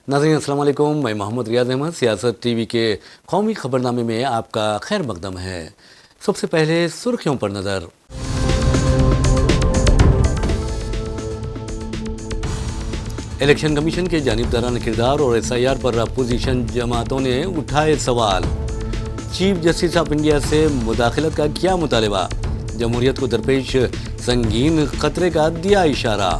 नाज़रीन अस्सलाम वालेकुम, मैं मोहम्मद रियाज अहमद सियासत टीवी के कौमी खबरनामे में आपका खैर मकदम है। सबसे पहले सुर्खियों पर नज़र। इलेक्शन कमीशन के जानिबदाराना किरदार और SIR पर अपोजिशन जमातों ने उठाए सवाल। चीफ जस्टिस ऑफ इंडिया से मुदाखलत का किया मुतालबा, जमहूरियत को दरपेश संगीन खतरे का दिया इशारा।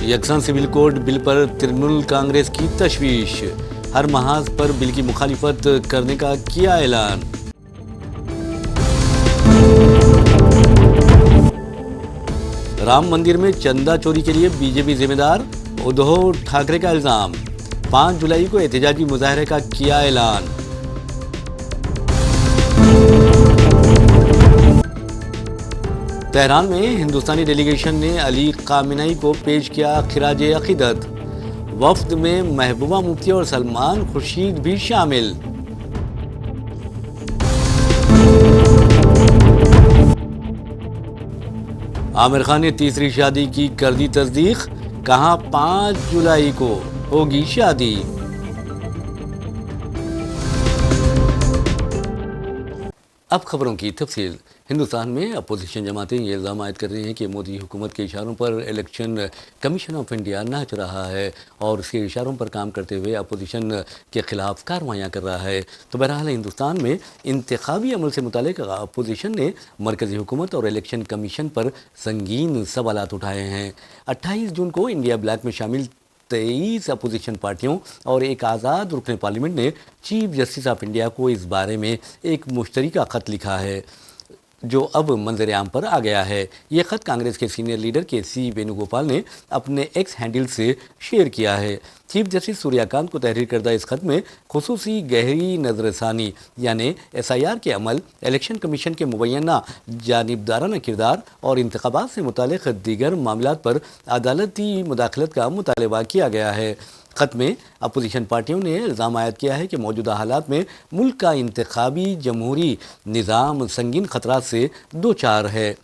यकसा सिविल कोड बिल पर तृणमूल कांग्रेस की तशवीश, हर महाज पर बिल की मुखालिफत करने का किया ऐलान। राम मंदिर में चंदा चोरी के लिए बीजेपी जिम्मेदार, उद्धव ठाकरे का इल्जाम। 5 जुलाई को एहतजाजी मुजाहरे का किया ऐलान। तेहरान में हिंदुस्तानी डेलीगेशन ने अली खामेनी को पेश किया खिराज अकीदत। वफ्द में महबूबा मुफ्ती और सलमान खुर्शीद भी शामिल। आमिर खान ने तीसरी शादी की कर दी तस्दीक, कहा 5 जुलाई को होगी शादी। अब खबरों की तफसील। हिंदुस्तान में अपोजिशन जमातें ये इल्ज़ाम आयद कर रही हैं कि मोदी हुकूमत के इशारों पर इलेक्शन कमीशन ऑफ इंडिया नाच रहा है और उसके इशारों पर काम करते हुए अपोजिशन के खिलाफ कार्रवाइयाँ कर रहा है। तो बहरहाल हिंदुस्तान में इंतखाबी अमल से मुतालिक अपोजिशन ने मरकज़ी हुकूमत और इलेक्शन कमीशन पर संगीन सवालात उठाए हैं। 28 जून को इंडिया ब्लैक में शामिल 23 अपोजिशन पार्टियों और एक आज़ाद रुकन पार्लियामेंट ने चीफ जस्टिस ऑफ इंडिया को इस बारे में एक मुश्तरका ख़त लिखा है जो अब मंजर आम पर आ गया है। ये ख़त कांग्रेस के सीनियर लीडर KC वेणुगोपाल ने अपने एक्स हैंडल से शेयर किया है। चीफ जस्टिस सूर्यकांत को तहरीर करदा इस खत में खुसूसी गहरी नज़रसानी यानी SIR के अमल, इलेक्शन कमीशन के मुबैना जानिबदाराना किरदार और इंतखाबात से मुतालिक दीगर मामलात पर अदालती मुदाखलत का मुतालबा किया गया है। खत में अपोजिशन पार्टियों ने इल्ज़ाम आयद किया है कि मौजूदा हालात में मुल्क का इंतखाबी जमहूरी निज़ाम संगीन खतरात से दो चार है।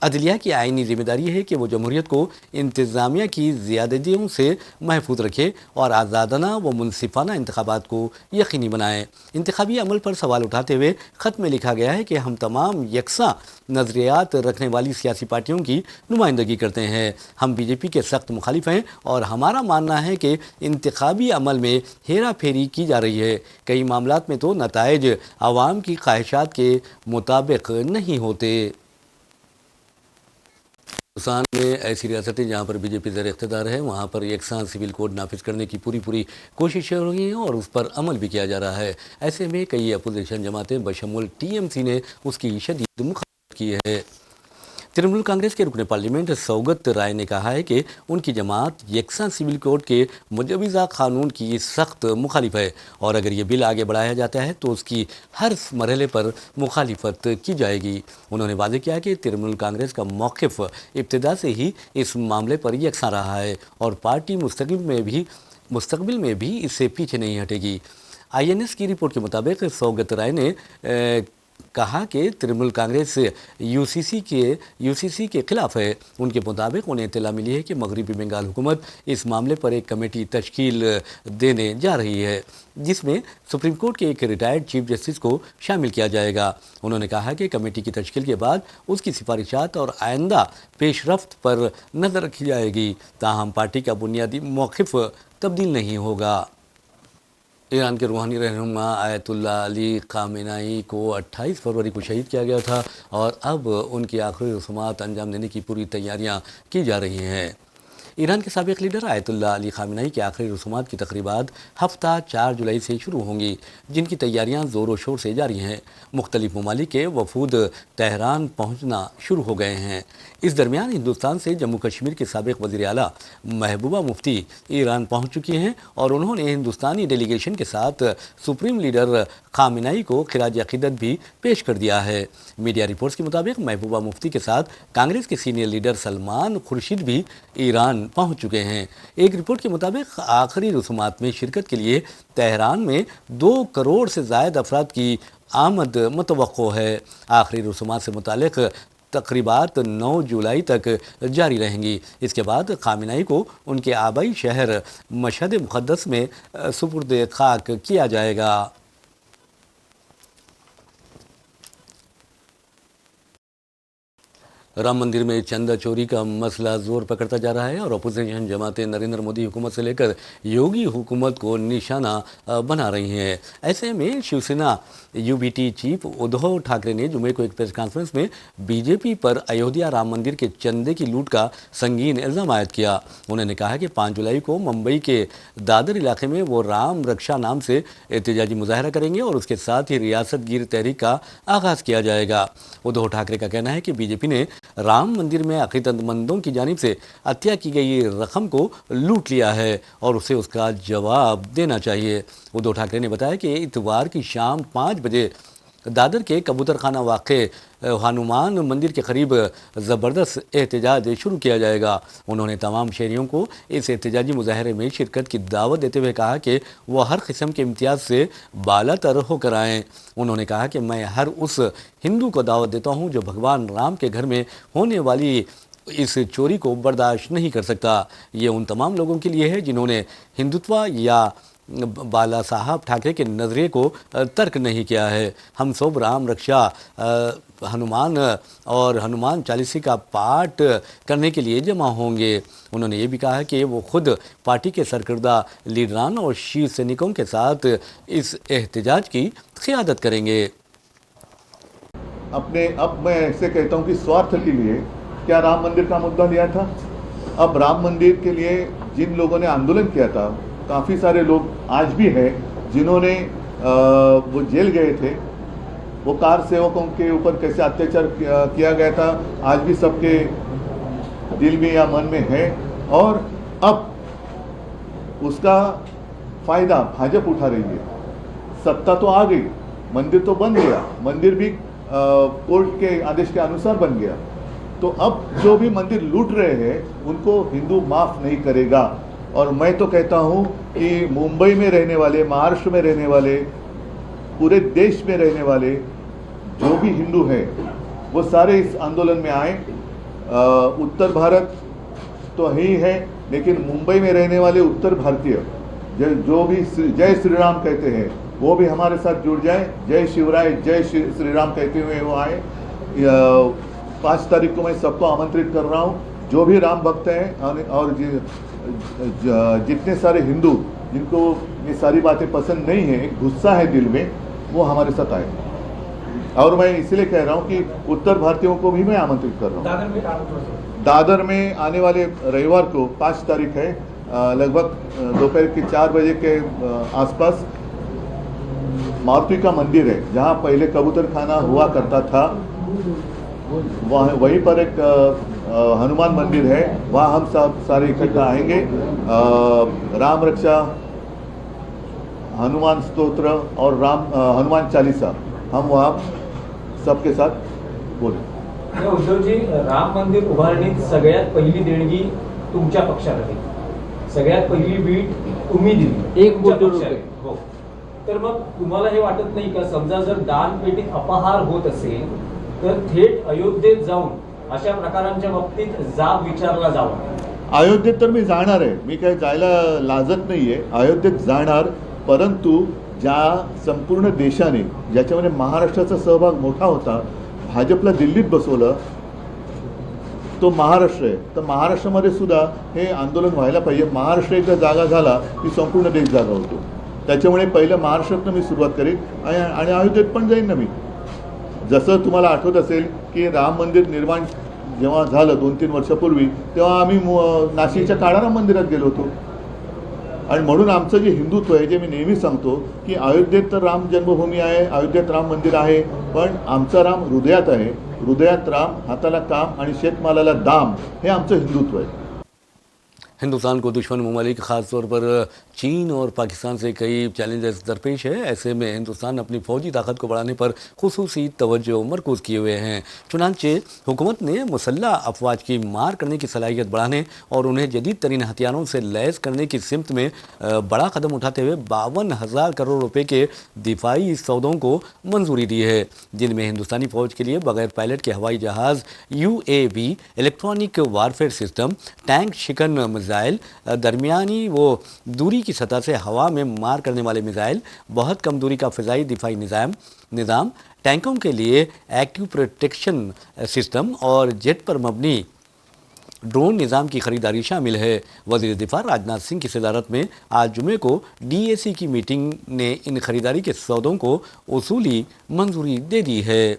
अदलिया की आइनी जिम्मेदारी है कि वो जमहूरियत को इंतज़ामिया की ज़्यादतियों से महफूज रखे और आज़ादाना व मुनसिफाना इंतखाबात को यकीनी बनाए। इंतखाबी अमल पर सवाल उठाते हुए ख़त में लिखा गया है कि हम तमाम यकसा नज़रियात रखने वाली सियासी पार्टियों की नुमाइंदगी करते हैं। हम BJP के सख्त मुखालिफ हैं और हमारा मानना है कि इंतखाबी अमल में हेरा फेरी की जा रही है। कई मामलात में तो नताइज आवाम की ख्वाहिशात के मुताबिक नहीं होते। हिंदुस्तान में ऐसी रियासतें जहाँ पर BJP ज़र इख्तिदार है वहाँ पर यकसा सिविल कोड नाफिज करने की पूरी कोशिशें हो रही हैं और उस पर अमल भी किया जा रहा है। ऐसे में कई अपोजिशन जमातें बशमुल TMC ने उसकी शदीद मुखालफत की है। तृणमूल कांग्रेस के रुकन पार्लियामेंट सौगत राय ने कहा है कि उनकी जमात यकसा सिविल कोड के मुजवज़ा कानून की सख्त मुखालिफ है और अगर ये बिल आगे बढ़ाया जाता है तो उसकी हर मरहले पर मुखालिफत की जाएगी। उन्होंने वाज़ेह किया कि तृणमूल कांग्रेस का मौक़िफ़ इब्तिदा से ही इस मामले पर यकसा रहा है और पार्टी मुस्तक़बिल में भी इससे पीछे नहीं हटेगी। INS की रिपोर्ट के मुताबिक सौगत राय ने कहा कि तृणमूल कांग्रेस UCC के खिलाफ है। उनके मुताबिक उन्हें इत्तला मिली है कि मगरबी बंगाल हुकूमत इस मामले पर एक कमेटी तश्कील देने जा रही है जिसमें सुप्रीम कोर्ट के एक रिटायर्ड चीफ जस्टिस को शामिल किया जाएगा। उन्होंने कहा कि कमेटी की तश्कील के बाद उसकी सिफारिशात और आइंदा पेशरफ्त पर नज़र रखी जाएगी। ताहम पार्टी का बुनियादी मौक़िफ़ तब्दील नहीं होगा। ईरान के रूहानी रहनुमा आयतुल्लाह अली खामेनी को 28 फरवरी को शहीद किया गया था और अब उनकी आखिरी रस्मात अंजाम देने की पूरी तैयारियां की जा रही हैं। ईरान के साबिक़ लीडर आयतुल्लाह अली खामेनी की आखिरी रस्मात की तकरीबात हफ्ता 4 जुलाई से शुरू होंगी जिनकी तैयारियां ज़ोर शोर से जारी हैं। मुख्तलिफ ममालिक के वफूद तेहरान पहुँचना शुरू हो गए हैं। इस दरमियान हिंदुस्तान से जम्मू कश्मीर के साबिक़ वज़ीर आला महबूबा मुफ्ती ईरान पहुँच चुकी हैं और उन्होंने हिंदुस्तानी डेलीगेशन के साथ सुप्रीम लीडर खामेनी को खिराज अकीदत भी पेश कर दिया है। मीडिया रिपोर्ट्स के मुताबिक महबूबा मुफ्ती के साथ कांग्रेस के सीनियर लीडर सलमान खुर्शीद भी ईरान पहुंच चुके हैं। एक रिपोर्ट के मुताबिक आखिरी रसूमात में शिरकत के लिए तेहरान में 2 करोड़ से ज़ायद अफराद की आमद मुतवक्को है। आखिरी रसूमात से मुतालिक तकरीबात 9 जुलाई तक जारी रहेंगी। इसके बाद खामेनेई को उनके आबाई शहर मशहद मुक़द्दस में सुपुर्द खाक किया जाएगा। राम मंदिर में चंदा चोरी का मसला जोर पकड़ता जा रहा है और अपोजिशन जमातें नरेंद्र मोदी हुकूमत से लेकर योगी हुकूमत को निशाना बना रही हैं। ऐसे में शिवसेना यूबीटी चीफ उद्धव ठाकरे ने जुमे को एक प्रेस कॉन्फ्रेंस में बीजेपी पर अयोध्या राम मंदिर के चंदे की लूट का संगीन इल्ज़ाम आयद किया। उन्होंने कहा कि 5 जुलाई को मुंबई के दादर इलाके में वो राम रक्षा नाम से एहतजाजी मुजाहरा करेंगे और उसके साथ ही रियासत गिर तहरीक का आगाज़ किया जाएगा। उद्धव ठाकरे का कहना है कि बीजेपी ने राम मंदिर में अकीदतमंदों की जानिब से हत्या की गई रकम को लूट लिया है और उसे उसका जवाब देना चाहिए। उद्धव ठाकरे ने बताया कि इतवार की शाम 5 बजे दादर के कबूतरखाना वाक़े हनुमान मंदिर के करीब ज़बरदस्त एहतजाज शुरू किया जाएगा। उन्होंने तमाम शहरियों को इस एहतजाजी मुजाहरे में शिरकत की दावत देते हुए कहा कि वह हर किस्म के इम्तियाज़ से बालातर होकर आएँ। उन्होंने कहा कि मैं हर उस हिंदू को दावत देता हूँ जो भगवान राम के घर में होने वाली इस चोरी को बर्दाश्त नहीं कर सकता। ये उन तमाम लोगों के लिए है जिन्होंने हिंदुत्व या बाला साहब ठाकरे के नज़रिए को तर्क नहीं किया है। हम सब राम रक्षा हनुमान और हनुमान चालीसी का पाठ करने के लिए जमा होंगे। उन्होंने ये भी कहा कि वो खुद पार्टी के सरकर्दा लीडरान और शीर्ष सैनिकों के साथ इस एहतजाज की क़ियादत करेंगे। अब मैं ऐसे कहता हूँ कि स्वार्थ के लिए क्या राम मंदिर का मुद्दा लिया था। अब राम मंदिर के लिए जिन लोगों ने आंदोलन किया था, काफ़ी सारे लोग आज भी हैं जिन्होंने वो जेल गए थे। वो कार सेवकों के ऊपर कैसे अत्याचार किया गया था आज भी सबके दिल में या मन में है। और अब उसका फ़ायदा भाजपा उठा रही है। सत्ता तो आ गई, मंदिर तो बन गया, मंदिर भी कोर्ट के आदेश के अनुसार बन गया। तो अब जो भी मंदिर लूट रहे हैं उनको हिंदू माफ़ नहीं करेगा। और मैं तो कहता हूँ कि मुंबई में रहने वाले, महाराष्ट्र में रहने वाले, पूरे देश में रहने वाले जो भी हिंदू हैं वो सारे इस आंदोलन में आए। उत्तर भारत तो ही है, लेकिन मुंबई में रहने वाले उत्तर भारतीय जो भी जय श्री राम कहते हैं वो भी हमारे साथ जुड़ जाए। जय शिवराय, जय श्री राम कहते हुए वो आए। 5 तारीख को मैं सबको आमंत्रित कर रहा हूँ, जो भी राम भक्त हैं और जितने सारे हिंदू जिनको ये सारी बातें पसंद नहीं है, एक गुस्सा है दिल में, वो हमारे साथ आए। और मैं इसलिए कह रहा हूँ कि उत्तर भारतीयों को भी मैं आमंत्रित कर रहा हूँ। दादर में आने वाले रविवार को 5 तारीख है, लगभग दोपहर के 4 बजे के आसपास मारुति का मंदिर है जहाँ पहले कबूतरखाना हुआ करता था। वहीं पर एक हनुमान मंदिर है, वहाँ हम सब सारे इकट्ठा आएंगे। राम रक्षा, हनुमान स्तोत्र और हनुमान चालीसा हम वहाँ सबके साथ बोले। उद्धवजी, राम मंदिर उभारणीत सगळ्यात पहिली देणगी तुमच्या पक्षाला दिली, सगळ्यात पहिली बीट तुम्ही दिली 1 कोटी रुपये। हो, तर मग तुम्हाला हे वाटत नाही का समजा जर दानपेटीत अपहार होत असेल तर थेट अयोध्येत जाऊन अशा प्रकारांच्या बाबतीत जाब विचारला जावा? अयोध्येत तर मी जाणार आहे, मी काही जायला लाजत नाहीये, अयोध्येत जाणार। परंतु ज्या संपूर्ण देशाने ज्याच्यामध्ये महाराष्ट्राचा सहभाग मोठा होता, भाजपला दिल्लीत बसवलं, तो महाराष्ट्र आहे। तर महाराष्ट्रामध्ये सुद्धा हे आंदोलन व्हायला पाहिजे। महाराष्ट्र एकदा जागा झाला की संपूर्ण देश जागा होतो। त्याच्यामुळे पहिलं महाराष्ट्रातनं मी सुरुवात करेन आणि अयोध्येत पण जाईन ना मी। जसं तुम्हाला आठवत असेल की राम मंदिर निर्माण जेव्हा झालं 2-3 वर्षापूर्वी, तेव्हा आम्ही नाशिकच्या काळाराम मंदिरात गेलो होतो। आणि म्हणून आमचं जे हिंदुत्व आहे, जे मी नेहमी सांगतो की अयोध्येत तर राम जन्मभूमी आहे, अयोध्येत राम मंदिर आहे, पण आमचा राम हृदयात आहे। हृदयात राम, हाताला काम आणि शेतमालाला दाम, हे आमचं हिंदुत्व आहे। हिंदुस्तान को दुश्मन ममालिक ख़ास तौर पर चीन और पाकिस्तान से कई चैलेंजेस दरपेश है। ऐसे में हिंदुस्तान अपनी फ़ौजी ताकत को बढ़ाने पर खुसूसी तवज्जो मरकूज़ किए हुए हैं। चुनांचे हुकूमत ने मुसल्लह अफवाज की मार करने की सलाहियत बढ़ाने और उन्हें जदीद तरीन हथियारों से लैस करने की सिमत में बड़ा कदम उठाते हुए 52,000 करोड़ रुपए के दिफाई सौदों को मंजूरी दी है, जिनमें हिंदुस्तानी फ़ौज के लिए बगैर पायलट के हवाई जहाज़, UAV, electronic warfare system, tank शिकन मिसाइल, दरमियानी वो दूरी की सतह से हवा में मार करने वाले मिसाइल, बहुत कम दूरी का फ़िज़ाई दिफाई निज़ाम, टैंकों के लिए एक्टिव प्रोटेक्शन सिस्टम और जेट पर मबनी ड्रोन निज़ाम की खरीदारी शामिल है। वज़ीर दिफा राजनाथ सिंह की सदारत में आज जुमे को DAC की मीटिंग ने इन खरीदारी के सौदों को उसूली मंजूरी दे दी है।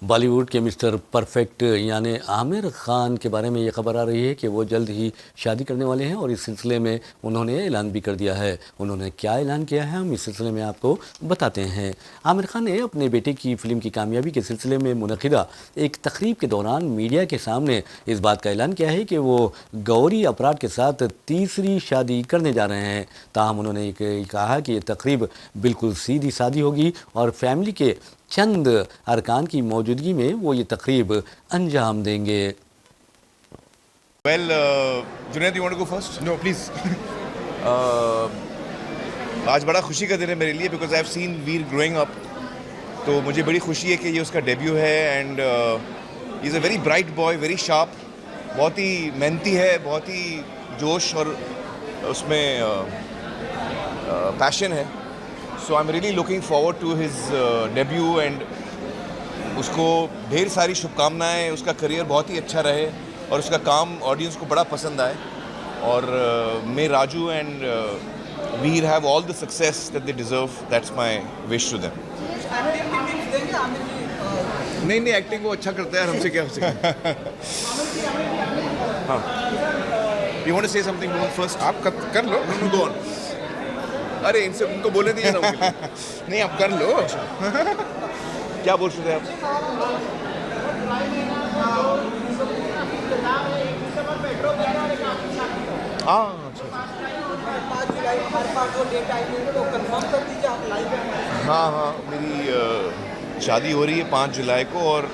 बॉलीवुड के मिस्टर परफेक्ट यानी आमिर खान के बारे में ये खबर आ रही है कि वो जल्द ही शादी करने वाले हैं और इस सिलसिले में उन्होंने ऐलान भी कर दिया है। उन्होंने क्या ऐलान किया है हम इस सिलसिले में आपको बताते हैं। आमिर खान ने अपने बेटे की फिल्म की कामयाबी के सिलसिले में मुनक़िदा एक तकरीब के दौरान मीडिया के सामने इस बात का ऐलान किया है कि वो गौरी अपराध के साथ तीसरी शादी करने जा रहे हैं। ताहम उन्होंने कहा कि ये तकरीब बिल्कुल सीधी सादी होगी और फैमिली के चंद अरकान की मौजूदगी में वो ये तकरीब अंजाम देंगे। Well, Junaid, you want to go first? No, please. आज बड़ा खुशी का दिन है मेरे लिए because I have seen Veer growing up. तो मुझे बड़ी खुशी है कि ये उसका डेब्यू है and he is a very bright boy, very sharp, बहुत ही मेहनती है, बहुत ही जोश और उसमें पैशन है। So I am really looking forward to his debut and उसको ढेर सारी शुभकामनाएं, उसका करियर बहुत ही अच्छा रहे और उसका काम ऑडियंस को बड़ा पसंद आए और may Raju and Veer have all the success that they deserve. That's my wish to them. नहीं, एक्टिंग वो अच्छा करता है, हमसे क्या हो सके। हाँ, you want to say something first? आप कर लो। No go on. अरे इनसे उनको बोले दिए ना उनके लिए। नहीं, आप कर लो। क्या बोल रहे थे आप? हाँ, हाँ, मेरी शादी हो रही है 5 जुलाई को और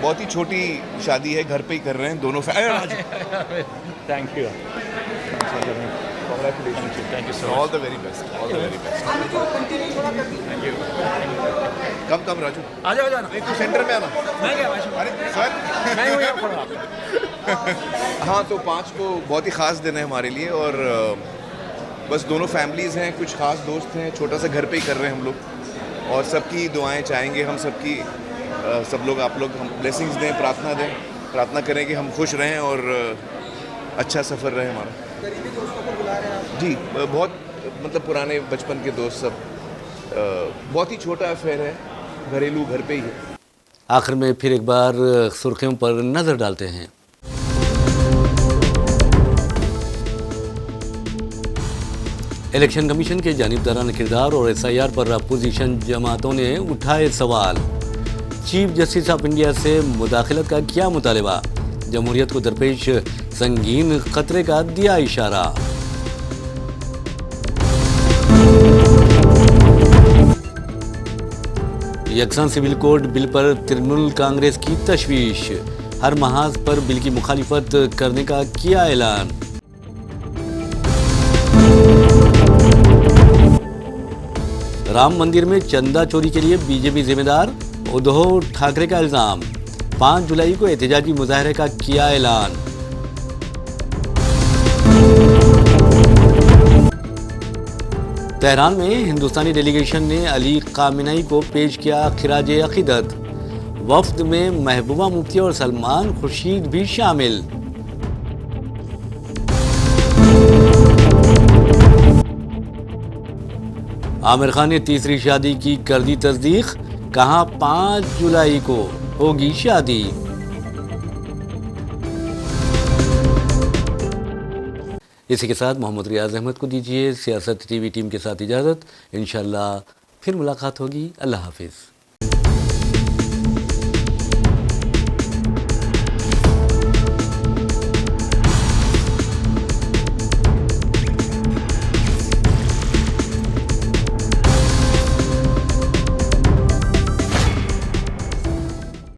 बहुत ही छोटी शादी है, घर पे ही कर रहे हैं दोनों। Thank you. Thank you so much. All the very best. All the very best. Thank you. कम राजू। आ जाओ ना। नहीं, तू सेंटर में आना। मैं क्या अरे सर, मैं हूँ यहाँ पर। हाँ, तो 5 को बहुत ही ख़ास दिन है हमारे लिए और बस दोनों फैमिलीज़ हैं, कुछ ख़ास दोस्त हैं, छोटा सा घर पे ही कर रहे हैं हम लोग और सबकी दुआएं चाहेंगे हम सबकी। सब लोग, आप लोग हम ब्लेसिंग्स दें, प्रार्थना करें कि हम खुश रहें और अच्छा सफ़र रहे हमारा। जी, बहुत मतलब पुराने बचपन के दोस्त सब। बहुत ही छोटा अफेयर है, घरेलू, घर पे ही है। आखिर में फिर एक बार सुर्खियों पर नजर डालते हैं। इलेक्शन कमीशन के जानिबदाराना किरदार और SIR पर अपोजिशन जमातों ने उठाए सवाल। चीफ जस्टिस ऑफ इंडिया से मुदाखलत का क्या मुतालिबा? जमहूरियत को दरपेश संगीन खतरे का दिया इशारा। यकसान सिविल कोड बिल पर तृणमूल कांग्रेस की तशवीश। हर महाज पर बिल की मुखालिफत करने का किया ऐलान। राम मंदिर में चंदा चोरी के लिए बीजेपी जिम्मेदार, उद्धव ठाकरे का इल्जाम। 5 जुलाई को एहतजाजी मुजाहरे का किया ऐलान। तेहरान में हिंदुस्तानी डेलीगेशन ने अली खामेनी को पेश किया खिराज अकीदत। वफ्द में महबूबा मुफ्ती और सलमान खुर्शीद भी शामिल। आमिर खान ने तीसरी शादी की कर दी तस्दीक, कहा 5 जुलाई को होगी शादी। इसी के साथ मोहम्मद रियाज अहमद को दीजिए सियासत TV टीम के साथ इजाज़त। इंशाअल्लाह फिर मुलाकात होगी। अल्लाह हाफिज़।